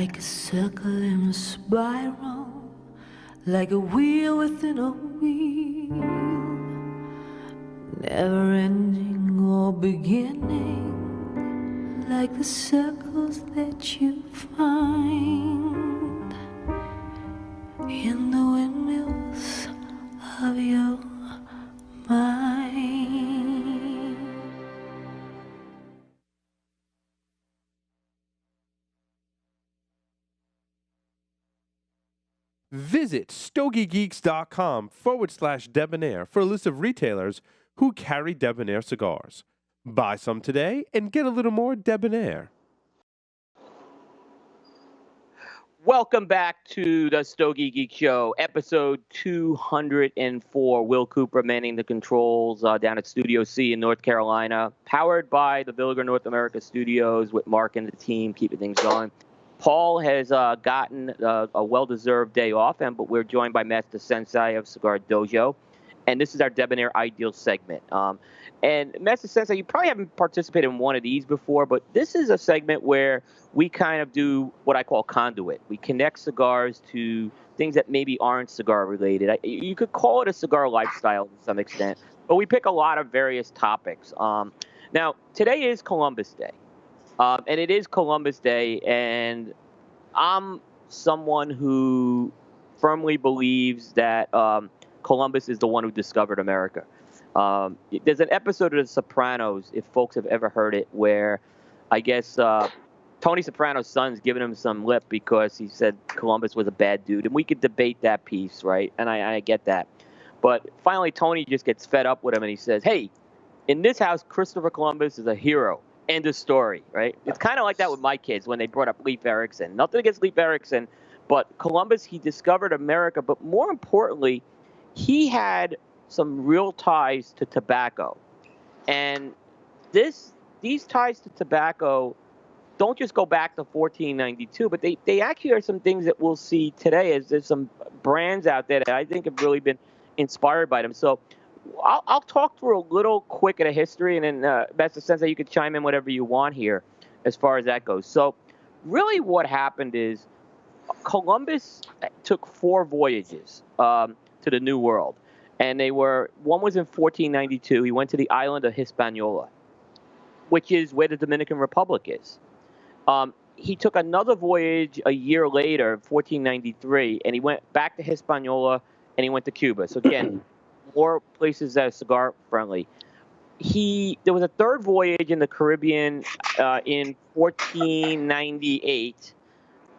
like a circle in a spiral, like a wheel within a wheel, never ending or beginning, like the circles that you find in the windmills of your mind. Visit stogiegeeks.com/debonaire for a list of retailers who carry Debonaire cigars. Buy some today and get a little more Debonaire. Welcome back to the Stogie Geek Show, episode 204. Will Cooper manning the controls down at Studio C in North Carolina, powered by the Villiger North America Studios with Mark and the team keeping things going. Paul has gotten a well-deserved day off, but we're joined by Master Sensei of Cigar Dojo, and this is our Debonaire Ideal segment. And Master Sensei, you probably haven't participated in one of these before, but this is a segment where we kind of do what I call conduit. We connect cigars to things that maybe aren't cigar-related. You could call it a cigar lifestyle to some extent, but we pick a lot of various topics. Now, today is Columbus Day. And it is Columbus Day, and I'm someone who firmly believes that Columbus is the one who discovered America. There's an episode of The Sopranos, if folks have ever heard it, where I guess Tony Soprano's son's giving him some lip because he said Columbus was a bad dude. And we could debate that piece, right? And I get that. But finally, Tony just gets fed up with him, and he says, hey, in this house, Christopher Columbus is a hero. End of story, right? It's kind of like that with my kids when they brought up Leif Erikson. Nothing against Leif Erikson, but Columbus, he discovered America. But more importantly, he had some real ties to tobacco. And these ties to tobacco don't just go back to 1492, but they actually are some things that we'll see today as there's some brands out there that I think have really been inspired by them. So I'll talk through a little quick of the history, and then that's the sense that you could chime in whatever you want here as far as that goes. So really what happened is Columbus took 4 voyages to the New World. And one was in 1492. He went to the island of Hispaniola, which is where the Dominican Republic is. He took another voyage a year later, 1493, and he went back to Hispaniola, and he went to Cuba. So again, more places that are cigar friendly. There was a third voyage in the Caribbean in 1498.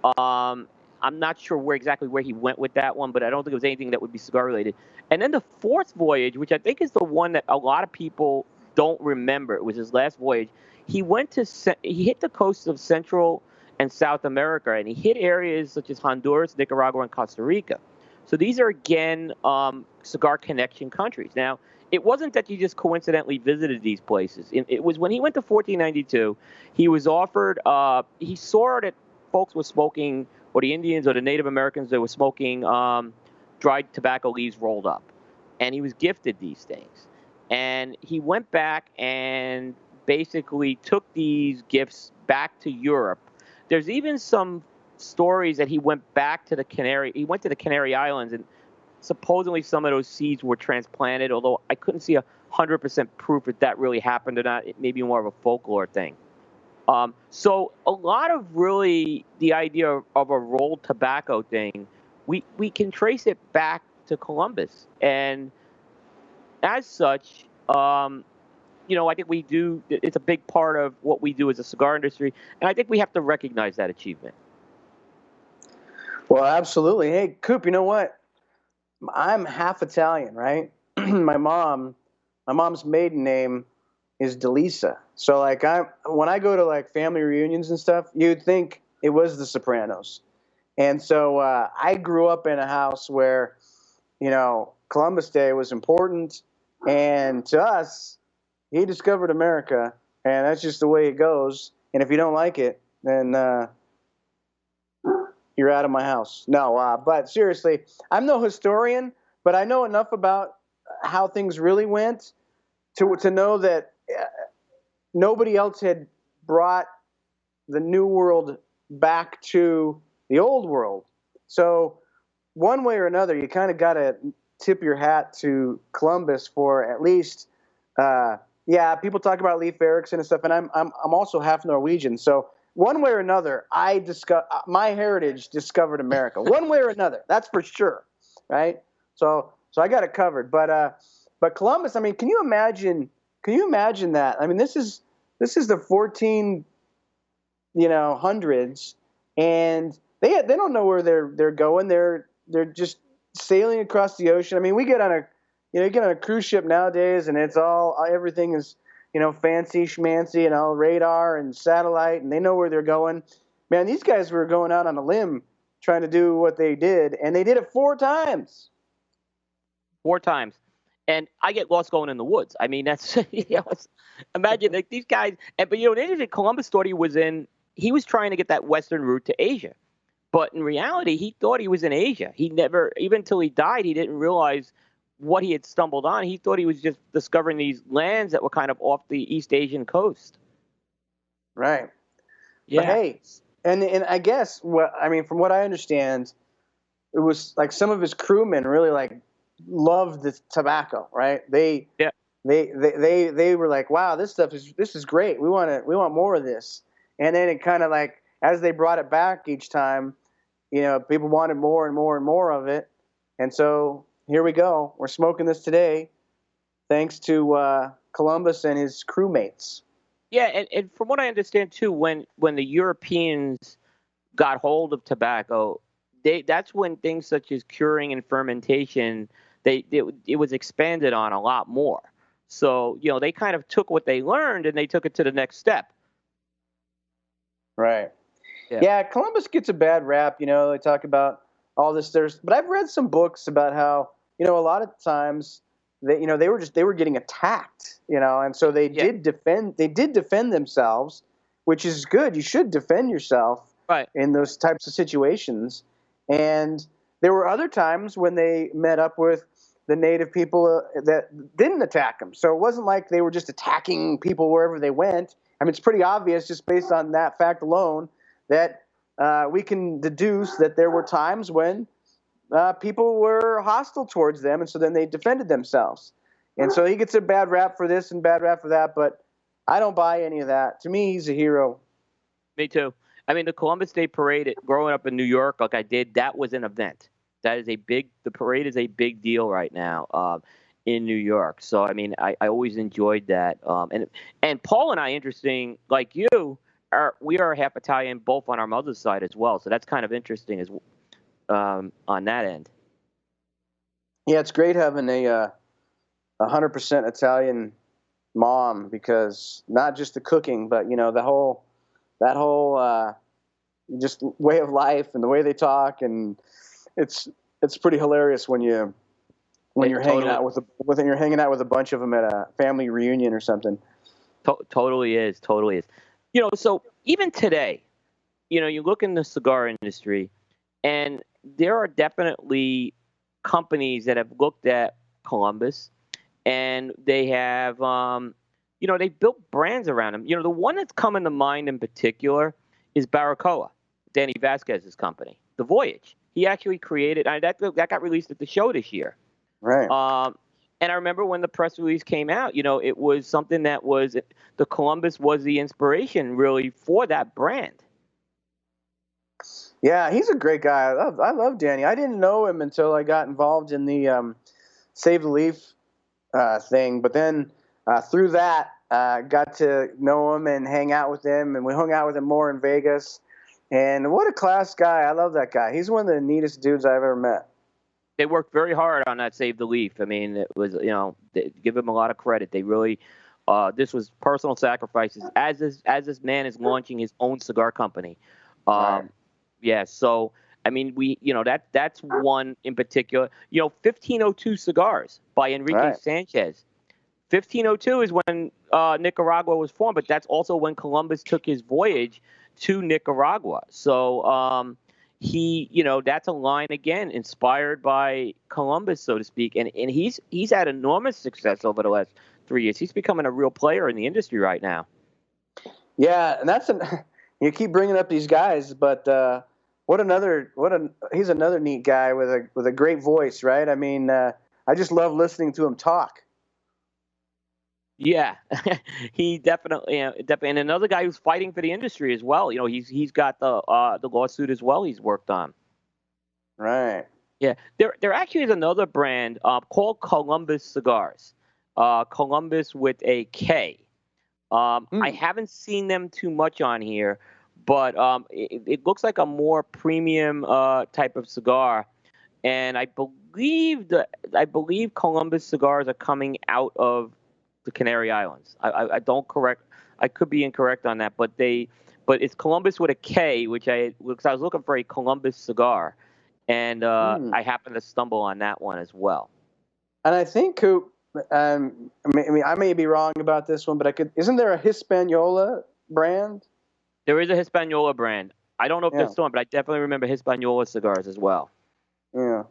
I'm not sure exactly where he went with that one, but I don't think it was anything that would be cigar related. And then the fourth voyage, which I think is the one that a lot of people don't remember, it was his last voyage. He hit the coasts of Central and South America, and he hit areas such as Honduras, Nicaragua, and Costa Rica. So these are, again, cigar connection countries. Now, it wasn't that he just coincidentally visited these places. It was when he went to 1492, he was offered, he saw that folks were smoking, or the Indians or the Native Americans, they were smoking dried tobacco leaves rolled up. And he was gifted these things. And he went back and basically took these gifts back to Europe. There's even some stories that he went back to the Canary Islands, and supposedly some of those seeds were transplanted, although I couldn't see 100% proof that really happened or not. It may be more of a folklore thing. So a lot of really the idea of a rolled tobacco thing, we can trace it back to Columbus. And as such, I think it's a big part of what we do as a cigar industry, and I think we have to recognize that achievement. Well, absolutely. Hey, Coop, you know what? I'm half Italian, right? My mom's maiden name is DeLisa. So when I go to family reunions and stuff, you'd think it was the Sopranos. And so I grew up in a house where, Columbus Day was important, and to us, he discovered America, and that's just the way it goes. And if you don't like it, then you're out of my house. No, but seriously, I'm no historian, but I know enough about how things really went to know that nobody else had brought the New World back to the old world. So one way or another, you kind of got to tip your hat to Columbus for at least, yeah, people talk about Leif Erikson and stuff, and I'm also half Norwegian. So one way or another, my heritage discovered America. One way or another, that's for sure, right? So I got it covered. But Columbus, I mean, can you imagine that? I mean, this is the 1400s, and they don't know where they're going. They're just sailing across the ocean. I mean, we get on a cruise ship nowadays, and it's everything is fancy schmancy and all radar and satellite, and they know where they're going. Man, these guys were going out on a limb trying to do what they did, and they did it 4 times. 4 times. And I get lost going in the woods. I mean, that's, imagine like these guys. But the interesting Columbus thought he was trying to get that western route to Asia. But in reality, he thought he was in Asia. He never, even until he died, he didn't realize what he had stumbled on. He thought he was just discovering these lands that were kind of off the East Asian coast. Right. Yeah. But hey, and I guess from what I understand, it was like some of his crewmen really like loved the tobacco, right? They were like, wow, this is great. We want more of this. And then it kind of like, as they brought it back each time, people wanted more and more and more of it. And so here we go. We're smoking this today, thanks to Columbus and his crewmates. Yeah, and from what I understand too, when the Europeans got hold of tobacco, that's when things such as curing and fermentation, it was expanded on a lot more. So they kind of took what they learned and they took it to the next step. Right. Yeah, Columbus gets a bad rap. They talk about all this. But I've read some books about how a lot of times they were getting attacked. And so they did defend themselves, which is good. You should defend yourself in those types of situations. And there were other times when they met up with the native people that didn't attack them. So it wasn't like they were just attacking people wherever they went. I mean, it's pretty obvious just based on that fact alone that we can deduce that there were times when people were hostile towards them, and so then they defended themselves. And so he gets a bad rap for this and bad rap for that, but I don't buy any of that. To me, he's a hero. Me too. I mean, the Columbus Day Parade, growing up in New York like I did, that was an event. The parade is a big deal right now in New York. So, I mean, I always enjoyed that. And Paul and I, interesting, like you, we are half Italian, both on our mother's side as well. So that's kind of interesting on that end. Yeah, it's great having a 100% Italian mom, because not just the cooking, but that whole just way of life and the way they talk, and it's pretty hilarious when you're hanging out with a bunch of them at a family reunion or something. Totally is. So even today, you look in the cigar industry, and there are definitely companies that have looked at Columbus, and they have, they built brands around them. The one that's coming to mind in particular is Barbacoa, Danny Vasquez's company, The Voyage. He actually created, that got released at the show this year. Right. And I remember when the press release came out, it was something that was, the Columbus was the inspiration really for that brand. Yeah, he's a great guy. I love Danny. I didn't know him until I got involved in the Save the Leaf thing. But then through that, got to know him and hang out with him. And we hung out with him more in Vegas. And what a class guy. I love that guy. He's one of the neatest dudes I've ever met. They worked very hard on that Save the Leaf. I mean, it was, they give him a lot of credit. They really, this was personal sacrifices as this man is launching his own cigar company. Right. Yeah. So, I mean, that's one in particular, 1502 Cigars by Enrique Sanchez. 1502 is when Nicaragua was formed, but that's also when Columbus took his voyage to Nicaragua. So, that's a line again inspired by Columbus, so to speak, and he's had enormous success over the last 3 years. He's becoming a real player in the industry right now. Yeah, and You keep bringing up these guys, but he's another neat guy with a great voice, right? I mean, I just love listening to him talk. Yeah, he definitely, and another guy who's fighting for the industry as well. He's got the lawsuit as well. He's worked on. Right. Yeah, there actually is another brand called Columbus Cigars. Columbus with a K. I haven't seen them too much on here, but it looks like a more premium type of cigar, and I believe Columbus cigars are coming out of the Canary Islands. I could be incorrect on that, but it's Columbus with a K, because I was looking for a Columbus cigar, and I happened to stumble on that one as well. And I think, Coop, I may be wrong about this one, but isn't there a Hispaniola brand? There is a Hispaniola brand. I don't know if there's one, but I definitely remember Hispaniola cigars as well. Yeah.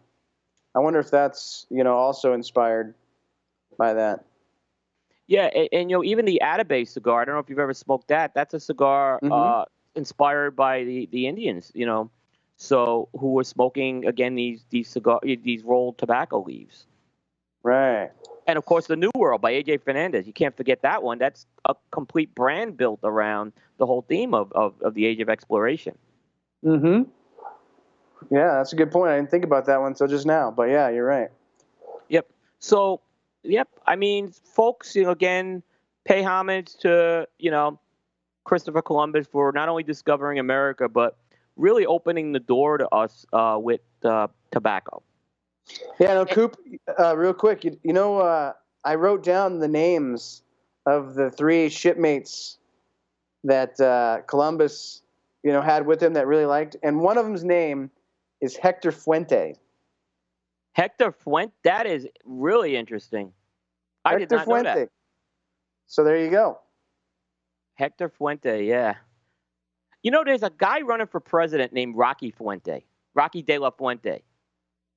I wonder if that's, also inspired by that. Yeah, and even the Atabay cigar, I don't know if you've ever smoked that. That's a cigar inspired by the Indians, so who were smoking, again, these rolled tobacco leaves. Right. And of course, the New World by A.J. Fernandez. You can't forget that one. That's a complete brand built around the whole theme of the age of exploration. Mm-hmm. Yeah, that's a good point. I didn't think about that one until just now, but yeah, you're right. Yep. So, I mean, folks, again, pay homage to, Christopher Columbus for not only discovering America, but really opening the door to us with tobacco. Yeah, no, Coop, real quick, I wrote down the names of the 3 shipmates that Columbus, had with him that really liked, and one of them's name is Hector Fuente. Hector Fuente? That is really interesting. I did not know that. So there you go. Hector Fuente, yeah. There's a guy running for president named Rocky de la Fuente.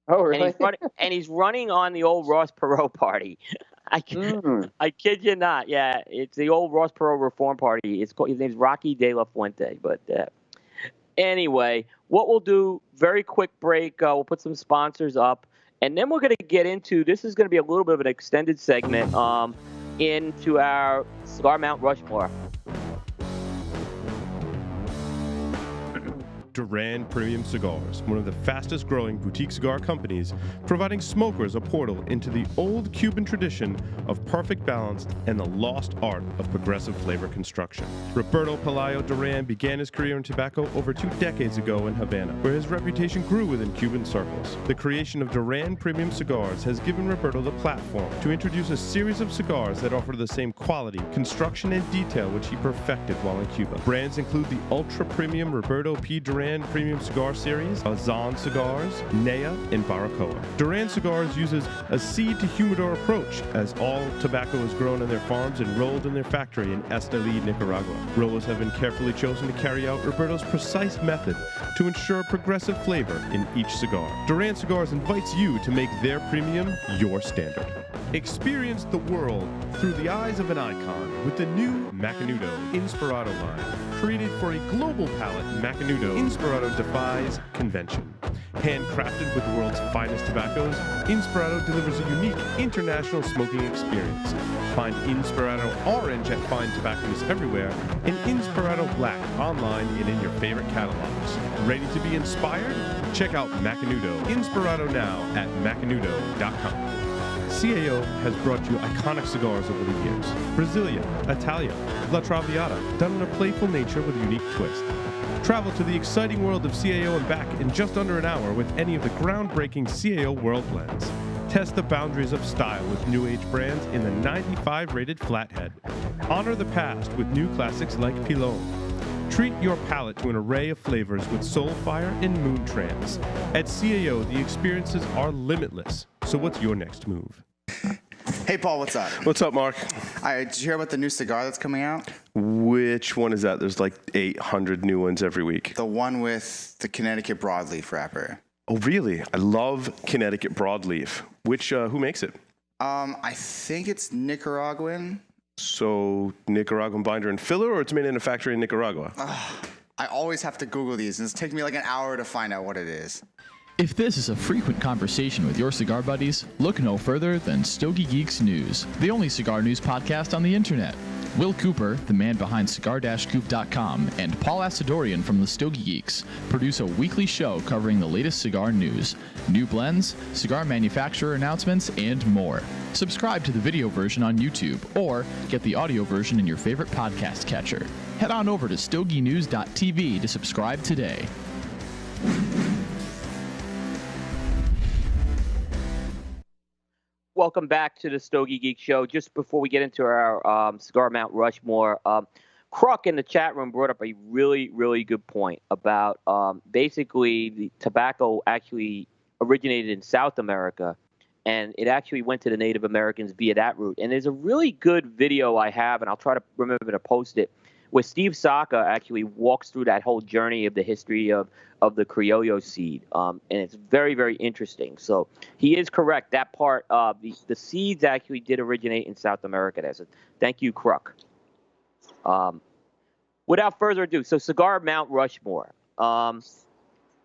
Oh, really? And he's running on the old Ross Perot party. I kid you not. Yeah, it's the old Ross Perot Reform Party. His name's Rocky de la Fuente. But anyway, what we'll do, very quick break. We'll put some sponsors up. And then we're going to get into, this is going to be a little bit of an extended segment into our Cigar Mount Rushmore. Duran Premium Cigars, one of the fastest growing boutique cigar companies, providing smokers a portal into the old Cuban tradition of perfect balance and the lost art of progressive flavor construction. Roberto Pelayo Duran began his career in tobacco over 2 decades ago in Havana, where his reputation grew within Cuban circles. The creation of Duran Premium Cigars has given Roberto the platform to introduce a series of cigars that offer the same quality, construction, and detail which he perfected while in Cuba. Brands include the ultra-premium Roberto P. Duran Premium Cigar Series, Azan Cigars, Nea, and Baracoa. Duran Cigars uses a seed-to-humidor approach, as all tobacco is grown on their farms and rolled in their factory in Esteli, Nicaragua. Rollers have been carefully chosen to carry out Roberto's precise method to ensure progressive flavor in each cigar. Duran Cigars invites you to make their premium your standard. Experience the world through the eyes of an icon with the new Macanudo Inspirado line. Created for a global palate, Macanudo Inspirado defies convention. Handcrafted with the world's finest tobaccos, Inspirado delivers a unique international smoking experience. Find Inspirado Orange at fine tobacconists everywhere, and Inspirado Black online and in your favorite catalogs. Ready to be inspired? Check out Macanudo Inspirado now at macanudo.com. CAO has brought you iconic cigars over the years. Brasilia, Italia, La Traviata, done in a playful nature with a unique twist. Travel to the exciting world of CAO and back in just under an hour with any of the groundbreaking CAO World Blends. Test the boundaries of style with new age brands in the 95 rated Flathead. Honor the past with new classics like Pilon. Treat your palate to an array of flavors with Soulfire and Moon Trance. At CAO, the experiences are limitless. So what's your next move? Hey, Paul, what's up? What's up, Mark? Did you hear about the new cigar that's coming out? Which one is that? There's like 800 new ones every week. The one with the Connecticut broadleaf wrapper. Oh, really? I love Connecticut broadleaf. Who makes it? I think it's Nicaraguan. So Nicaraguan binder and filler, or it's made in a factory in Nicaragua? I always have to Google these, and it's taking me like an hour to find out what it is. If this is a frequent conversation with your cigar buddies, look no further than Stogie Geeks News, the only cigar news podcast on the internet. Will Cooper, the man behind Cigar-coop.com, and Paul Asadorian from the Stogie Geeks produce a weekly show covering the latest cigar news, new blends, cigar manufacturer announcements, and more. Subscribe to the video version on YouTube, or get the audio version in your favorite podcast catcher. Head on over to stogienews.tv to subscribe today. Welcome back to the Stogie Geek Show. Just before we get into our Cigar Mount Rushmore, Kruk in the chat room brought up a really, really good point about basically the tobacco actually originated in South America, and it actually went to the Native Americans via that route. And there's a really good video I have, and I'll try to remember to post it, where Steve Saka actually walks through that whole journey of the history of the Criollo seed. And it's very, very interesting. So he is correct. That part, the seeds actually did originate in South America. So thank you, Kruk. Without further ado, so Cigar Mount Rushmore.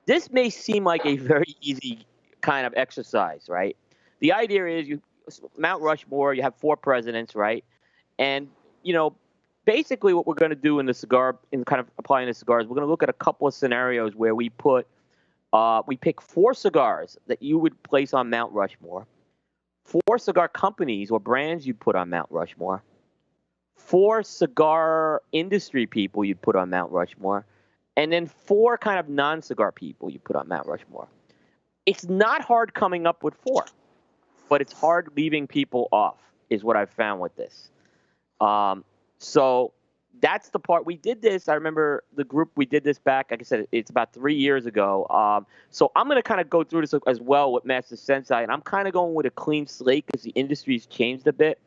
This may seem like a very easy kind of exercise, right? The idea is Mount Rushmore, you have 4 presidents, right? And, basically what we're going to do in kind of applying the cigars, we're going to look at a couple of scenarios where we pick 4 cigars that you would place on Mount Rushmore, 4 cigar companies or brands you'd put on Mount Rushmore, 4 cigar industry people you'd put on Mount Rushmore, and then 4 kind of non-cigar people you put on Mount Rushmore. It's not hard coming up with 4, but it's hard leaving people off, is what I've found with this. So that's the part. We did this. I remember the group, we did this back, like I said, it's about 3 years ago. So I'm going to kind of go through this as well with Master Sensei, and I'm kind of going with a clean slate because the industry's changed a bit.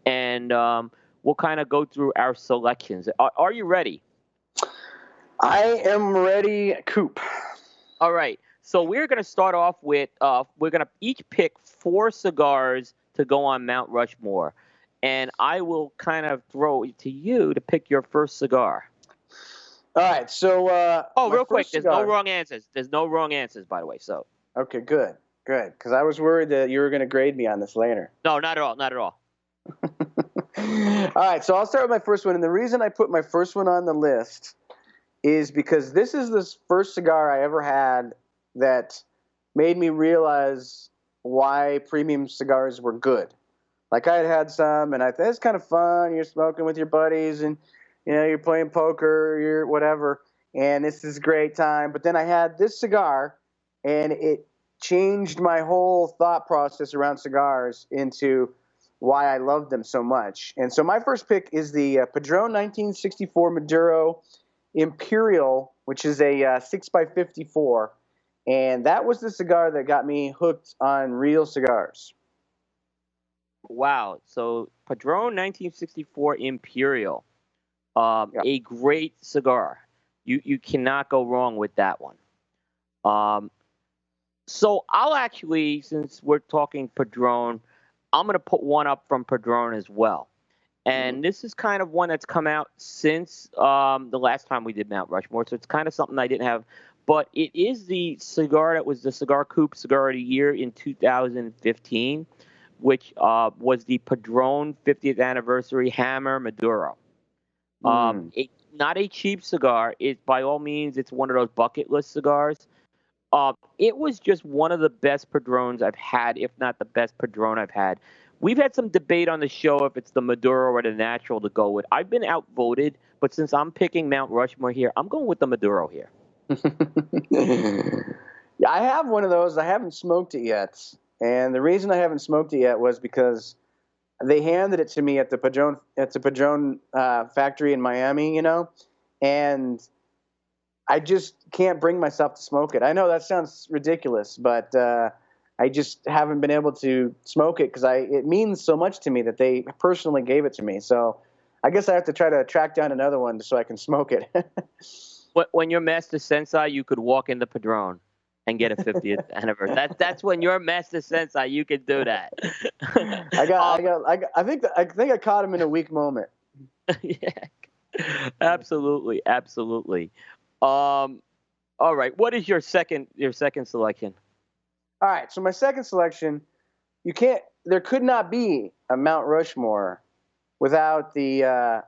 And we'll kind of go through our selections. Are you ready? I am ready, Coop. All right. So we're going to start off with, we're going to each pick 4 cigars to go on Mount Rushmore. And I will kind of throw it to you to pick your first cigar. All right, so... real quick, there's no wrong answers. There's no wrong answers, by the way, so... Okay, good, because I was worried that you were going to grade me on this later. No, not at all, not at all. All right, so I'll start with my first one. And the reason I put my first one on the list is because this is the first cigar I ever had that made me realize why premium cigars were good. Like, I had some, and I thought it's kind of fun. You're smoking with your buddies, and you're playing poker, you're whatever, and this is a great time. But then I had this cigar, and it changed my whole thought process around cigars into why I loved them so much. And so my first pick is the Padron 1964 Maduro Imperial, which is a 6x54, and that was the cigar that got me hooked on real cigars. Wow. So Padron 1964 Imperial, a great cigar. You cannot go wrong with that one. So I'll actually, since we're talking Padron, I'm going to put one up from Padron as well. And this is kind of one that's come out since the last time we did Mount Rushmore. So it's kind of something I didn't have. But it is the cigar that was the Cigar-coop Cigar of the Year in 2015. Which was the Padron 50th Anniversary Hammer Maduro. Not a cheap cigar. By all means, it's one of those bucket list cigars. It was just one of the best Padrones I've had, if not the best Padron I've had. We've had some debate on the show if it's the Maduro or the Natural to go with. I've been outvoted, but since I'm picking Mount Rushmore here, I'm going with the Maduro here. Yeah, I have one of those. I haven't smoked it yet. And the reason I haven't smoked it yet was because they handed it to me at the Padron factory in Miami, and I just can't bring myself to smoke it. I know that sounds ridiculous, but I just haven't been able to smoke it because it means so much to me that they personally gave it to me. So I guess I have to try to track down another one so I can smoke it. When you're Master Sensei, you could walk in the Padron and get a 50th anniversary. That's when you're Master Sensei. You can do that. I think I caught him in a weak moment. Yeah, absolutely. All right. What is your second selection? All right, so my second selection, there could not be a Mount Rushmore without the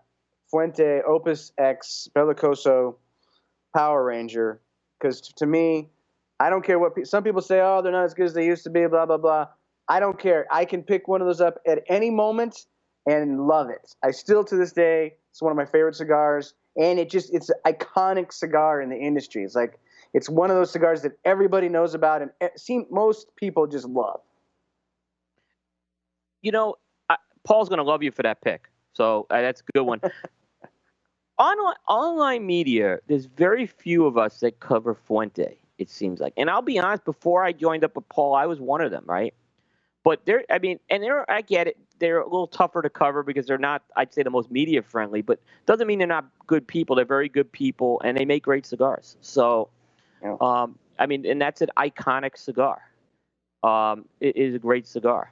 Fuente Opus X Bellicoso Power Ranger, because to me, I don't care what some people say. Oh, they're not as good as they used to be. Blah blah blah. I don't care. I can pick one of those up at any moment and love it. I still to this day, it's one of my favorite cigars, and it's an iconic cigar in the industry. It's one of those cigars that everybody knows about and most people just love. You know, Paul's going to love you for that pick. So that's a good one. Online media, there's very few of us that cover Fuente, it seems like. And I'll be honest, before I joined up with Paul, I was one of them, right? But I get it. They're a little tougher to cover because they're not, I'd say, the most media friendly, but doesn't mean they're not good people. They're very good people, and they make great cigars. So, Yeah. and that's an iconic cigar. It is a great cigar.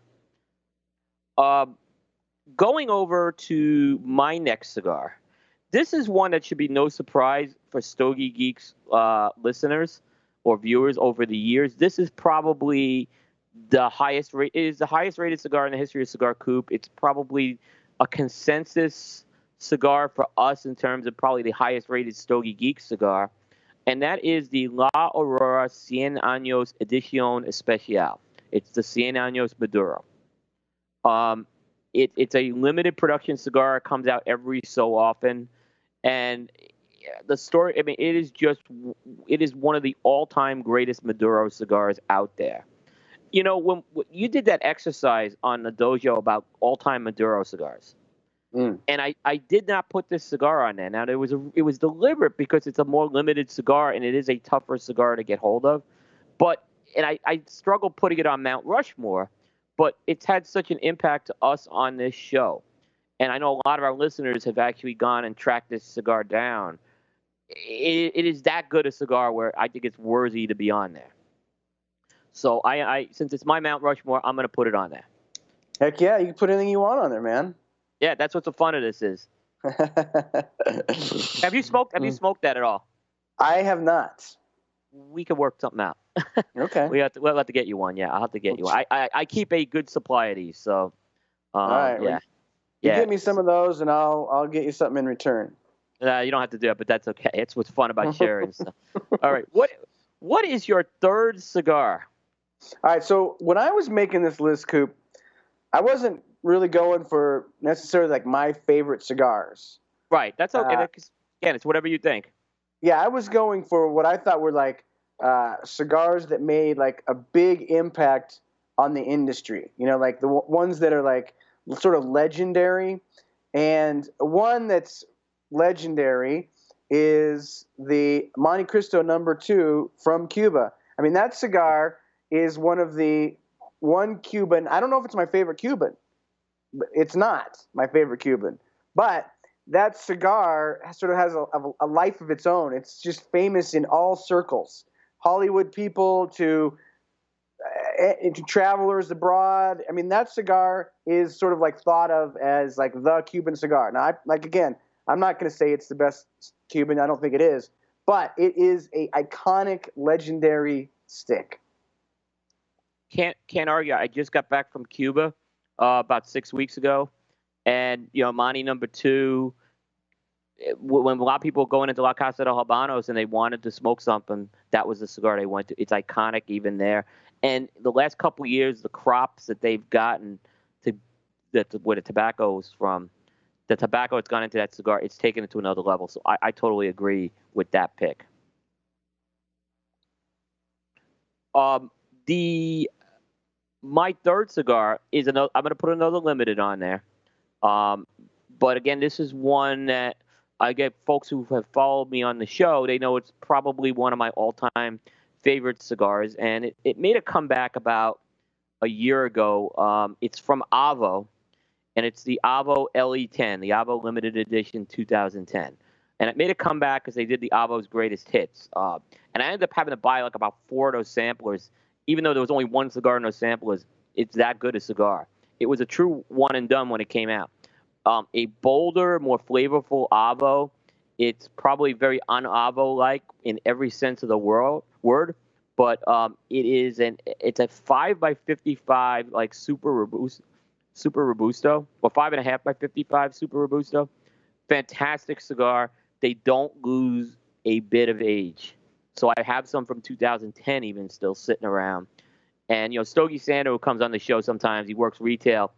Going over to my next cigar. This is one that should be no surprise for Stogie Geeks listeners or viewers over the years. This is probably the highest rated cigar in the history of Cigar-coop. It's probably a consensus cigar for us in terms of probably the highest rated Stogie Geeks cigar. And that is the La Aurora 100 Años Edición Especial. It's the 100 Años Maduro. It's a limited production cigar. It comes out every so often. And the story, it is one of the all-time greatest Maduro cigars out there. You know, when you did that exercise on the dojo about all-time Maduro cigars, and I did not put this cigar on there. Now, it was deliberate because it's a more limited cigar and it is a tougher cigar to get hold of. And I struggled putting it on Mount Rushmore, but it's had such an impact to us on this show. And I know a lot of our listeners have actually gone and tracked this cigar down. It is that good a cigar where I think it's worthy to be on there. So since it's my Mount Rushmore, I'm going to put it on there. Heck yeah, you can put anything you want on there, man. Yeah, that's what the fun of this is. Have you smoked that at all? I have not. We could work something out. Okay. We'll have to get you one. Yeah, I'll have to get you one. I keep a good supply of these, so all right. Yeah. You get me some of those, and I'll get you something in return. You don't have to do it, but that's okay. It's what's fun about sharing stuff. All right. What is your third cigar? All right. So when I was making this list, Coop, I wasn't really going for necessarily like my favorite cigars. Right. That's okay. Again, it's whatever you think. Yeah, I was going for what I thought were like cigars that made like a big impact on the industry. You know, like the ones that are like sort of legendary. And one that's legendary is the Monte Cristo No. 2 from Cuba. I mean, that cigar is one Cuban. I don't know if it's my favorite Cuban. It's not my favorite Cuban. But that cigar sort of has a life of its own. It's just famous in all circles. Hollywood people to travelers abroad. I mean, that cigar is sort of like thought of as like the Cuban cigar. Now, I'm not going to say it's the best Cuban. I don't think it is. But it is a iconic, legendary stick. Can't argue. I just got back from Cuba about 6 weeks ago. And, Monte No. 2, when a lot of people were going into La Casa de Habanos and they wanted to smoke something, that was the cigar they went to. It's iconic even there. And the last couple of years, the crops that they've gotten where the tobacco is from, the tobacco that's gone into that cigar, it's taken it to another level. So I totally agree with that pick. My third cigar is I'm going to put another limited on there. But again, this is one that I get folks who have followed me on the show. They know it's probably one of my all-time favorite cigars, and it made a comeback about a year ago. It's from Avo, and it's the Avo LE10, the Avo Limited Edition 2010. And it made a comeback because they did the Avo's greatest hits. And I ended up having to buy like about 4 of those samplers, even though there was only one cigar in those samplers. It's that good a cigar. It was a true one and done when it came out. A bolder, more flavorful Avo It's probably very un-Avo-like in every sense of the word, but it's a 5x55 like super robusto, or 5.5x55 super robusto. Fantastic cigar. They don't lose a bit of age. So I have some from 2010 even still sitting around. And, Stogie Sander, who comes on the show sometimes, he works retail.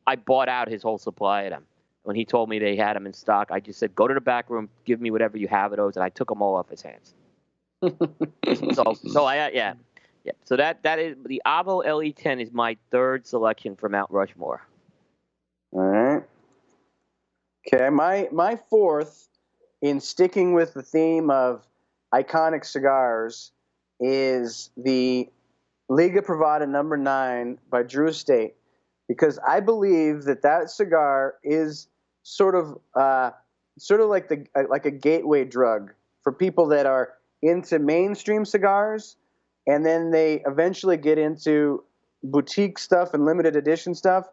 I bought out his whole supply of them. When he told me they had them in stock, I just said, go to the back room, give me whatever you have of those, and I took them all off his hands. Yeah. So that is the Avo LE10 is my third selection for Mount Rushmore. All right. Okay, my fourth, in sticking with the theme of iconic cigars, is the Liga Privada No. 9 by Drew Estate, because I believe that cigar is sort of like a gateway drug for people that are into mainstream cigars, and then they eventually get into boutique stuff and limited edition stuff.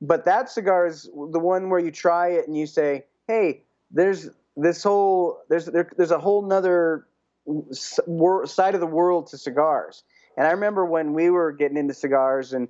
But that cigar is the one where you try it and you say, "Hey, there's a whole nother side of the world to cigars." And I remember when we were getting into cigars and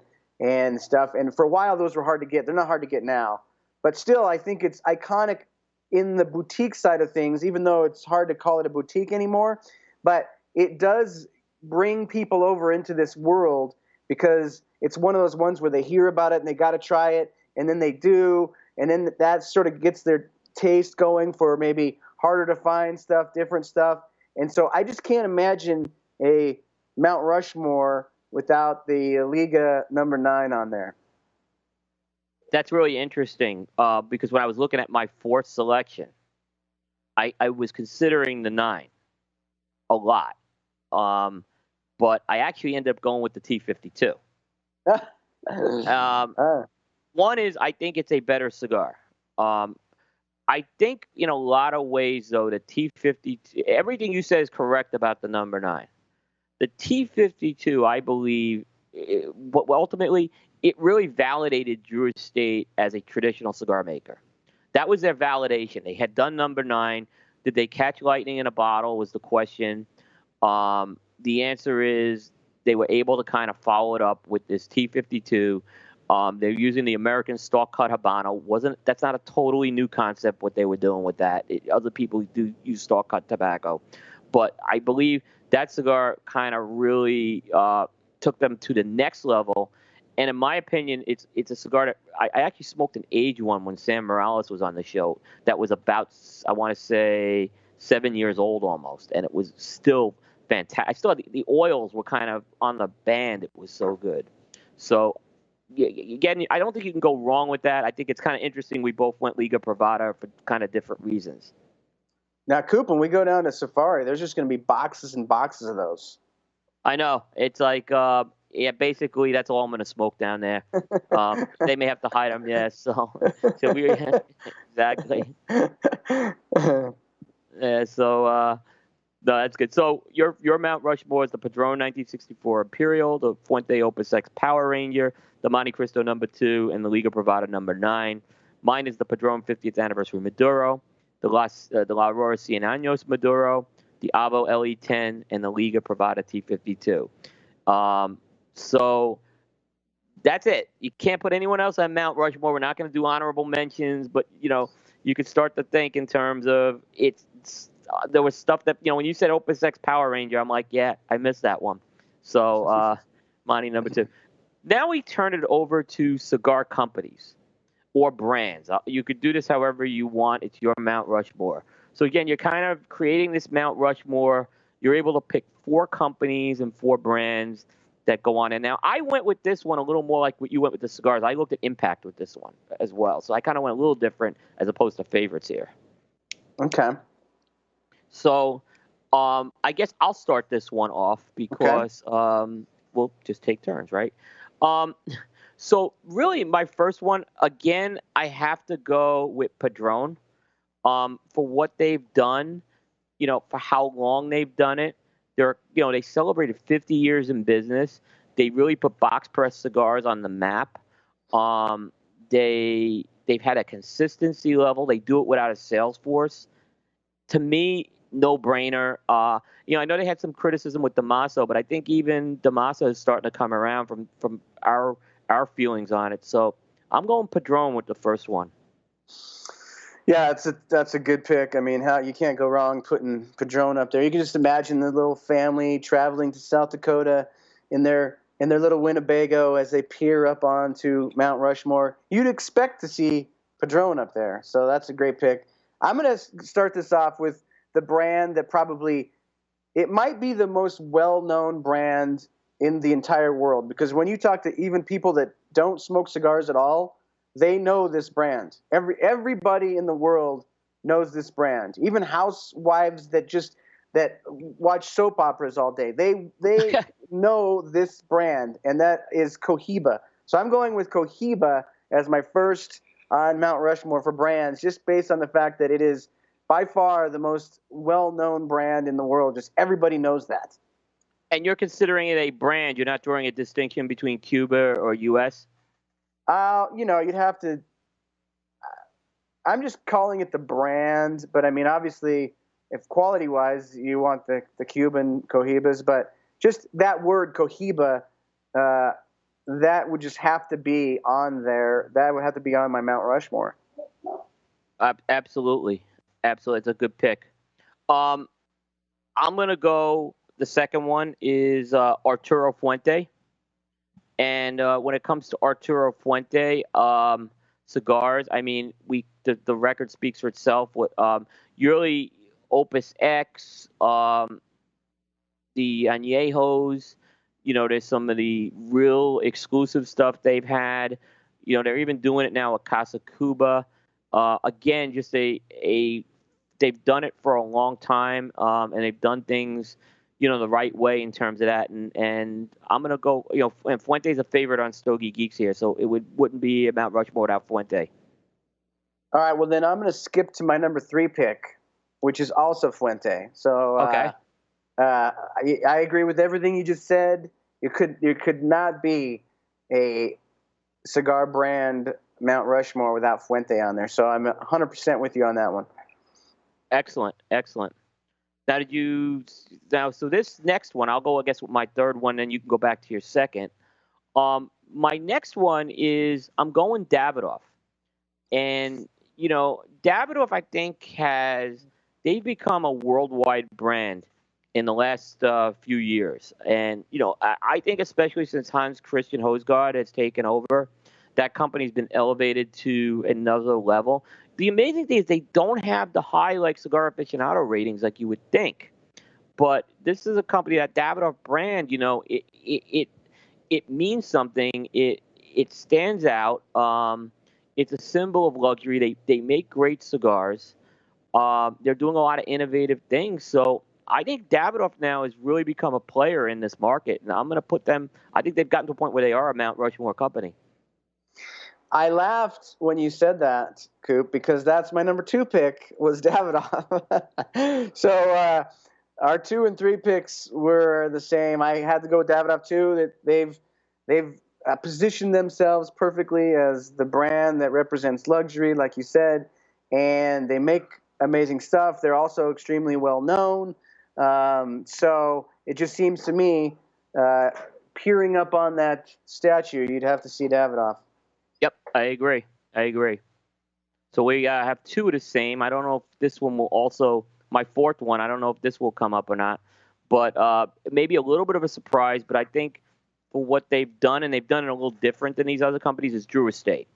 stuff, and for a while those were hard to get. They're not hard to get now, but still, I think it's iconic in the boutique side of things, even though it's hard to call it a boutique anymore. But it does bring people over into this world, because it's one of those ones where they hear about it and they got to try it, and then they do, and then that sort of gets their taste going for maybe harder to find stuff, different stuff. And so I just can't imagine a Mount Rushmore without the Liga No. 9 on there. That's really interesting, because when I was looking at my fourth selection, I was considering the 9 a lot. But I actually ended up going with the T52. One is, I think it's a better cigar. I think in a lot of ways, though, the T52, everything you said is correct about the number 9. The T52, I believe, ultimately, it really validated Drew Estate as a traditional cigar maker. That was their validation. They had done number 9. Did they catch lightning in a bottle was the question. The answer is they were able to kind of follow it up with this T52. They're using the American stalk cut Habano. That's not a totally new concept what they were doing with that. Other people do use stalk cut tobacco, but I believe that cigar kind of really took them to the next level. And in my opinion, it's a cigar that I actually smoked an aged one when Sam Morales was on the show. That was about, I want to say, 7 years old almost, and it was still fantastic. I still had the oils were kind of on the band. It was so good. So again, I don't think you can go wrong with that. I think it's kind of interesting. We both went Liga Privada for kind of different reasons. Now, Coop, when we go down to Safari, there's just going to be boxes and boxes of those. I know. It's like, basically that's all I'm going to smoke down there. They may have to hide them, yes. So we exactly. Yeah. So. No, that's good. So your Mount Rushmore is the Padron 1964 Imperial, the Fuente Opus X Power Ranger, the Monte Cristo No. 2, and the Liga Privada No. 9. Mine is the Padron 50th Anniversary Maduro, the La Aurora Cien Años Maduro, the Avo LE10, and the Liga Privada T52. So that's it. You can't put anyone else on Mount Rushmore. We're not going to do honorable mentions, but you could start to think in terms of there was stuff that, when you said Opus X Power Ranger, I'm like, yeah, I missed that one. So, Monty No. 2. Now we turn it over to cigar companies or brands. You could do this however you want. It's your Mount Rushmore. So again, you're kind of creating this Mount Rushmore. You're able to pick 4 companies and 4 brands that go on. And now I went with this one a little more like what you went with the cigars. I looked at impact with this one as well. So I kind of went a little different as opposed to favorites here. Okay. So I guess I'll start this one off because we'll just take turns, right? So really my first one, again, I have to go with Padron for what they've done, for how long they've done it. They celebrated 50 years in business. They really put box press cigars on the map. They've had a consistency level. They do it without a sales force. to me, no brainer. I know they had some criticism with Damaso, but I think even Damaso is starting to come around from our feelings on it. So I'm going Padron with the first one. Yeah, that's a good pick. I mean, how you can't go wrong putting Padron up there. You can just imagine the little family traveling to South Dakota in their little Winnebago as they peer up onto Mount Rushmore. You'd expect to see Padron up there. So that's a great pick. I'm going to start this off with the brand that probably it might be the most well-known brand in the entire world, because when you talk to even people that don't smoke cigars at all, they know this brand. Everybody in the world knows this brand. Even housewives that watch soap operas all day, they know this brand, and that is Cohiba. So I'm going with Cohiba as my first on Mount Rushmore for brands, just based on the fact that it is by far the most well-known brand in the world. Just everybody knows that. And you're considering it a brand. You're not drawing a distinction between Cuba or U.S.? You'd have to. I'm just calling it the brand, but I mean, obviously, if quality-wise you want the Cuban Cohibas, but just that word Cohiba, that would just have to be on there. That would have to be on my Mount Rushmore. Absolutely. It's a good pick. I'm gonna go. The second one is Arturo Fuente. And when it comes to Arturo Fuente cigars, I mean, the record speaks for itself. With yearly Opus X, the Añejos, there's some of the real exclusive stuff they've had. They're even doing it now with Casa Cuba. Again, just they've done it for a long time, and they've done things the right way in terms of that. And I'm going to go, and Fuente's a favorite on Stogie Geeks here, so it wouldn't be a Mount Rushmore without Fuente. All right, well, then I'm going to skip to my number 3 pick, which is also Fuente. So okay. I agree with everything you just said. You could not be a cigar brand Mount Rushmore without Fuente on there. So I'm 100% with you on that one. Excellent. So this next one, I'll go, I guess, with my third one, and you can go back to your second. My next one is I'm going Davidoff. And, Davidoff, I think, they've become a worldwide brand in the last few years. And, I think especially since Hans Christian Hosgaard has taken over, that company's been elevated to another level. The amazing thing is they don't have the high cigar aficionado ratings like you would think, but this is a company, that Davidoff brand. It means something. It stands out. It's a symbol of luxury. They make great cigars. They're doing a lot of innovative things. So I think Davidoff now has really become a player in this market, and I'm going to put them. I think they've gotten to a point where they are a Mount Rushmore company. I laughed when you said that, Coop, because that's my number 2 pick was Davidoff. So our 2 and 3 picks were the same. I had to go with Davidoff too. That they've positioned themselves perfectly as the brand that represents luxury, like you said, and they make amazing stuff. They're also extremely well known. So it just seems to me, peering up on that statue, you'd have to see Davidoff. Yep, I agree. So we have 2 of the same. I don't know if this one will also, my fourth one, I don't know if this will come up or not, but maybe a little bit of a surprise, but I think for what they've done, and they've done it a little different than these other companies, is Drew Estate.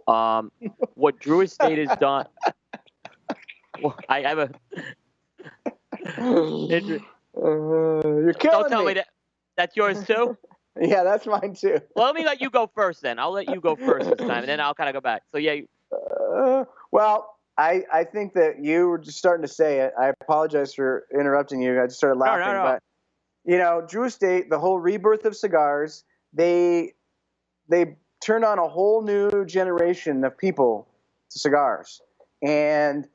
What Drew Estate has done, well, I have a... You're killing Don't tell me that. That's yours too? Yeah, that's mine too. Well, let me let you go first then. I'll let you go first this time, and then I'll kind of go back. So, yeah. Well, I think that you were just starting to say it. I apologize for interrupting you. I just started laughing. No. But, Drew Estate, the whole rebirth of cigars, they turned on a whole new generation of people to cigars. And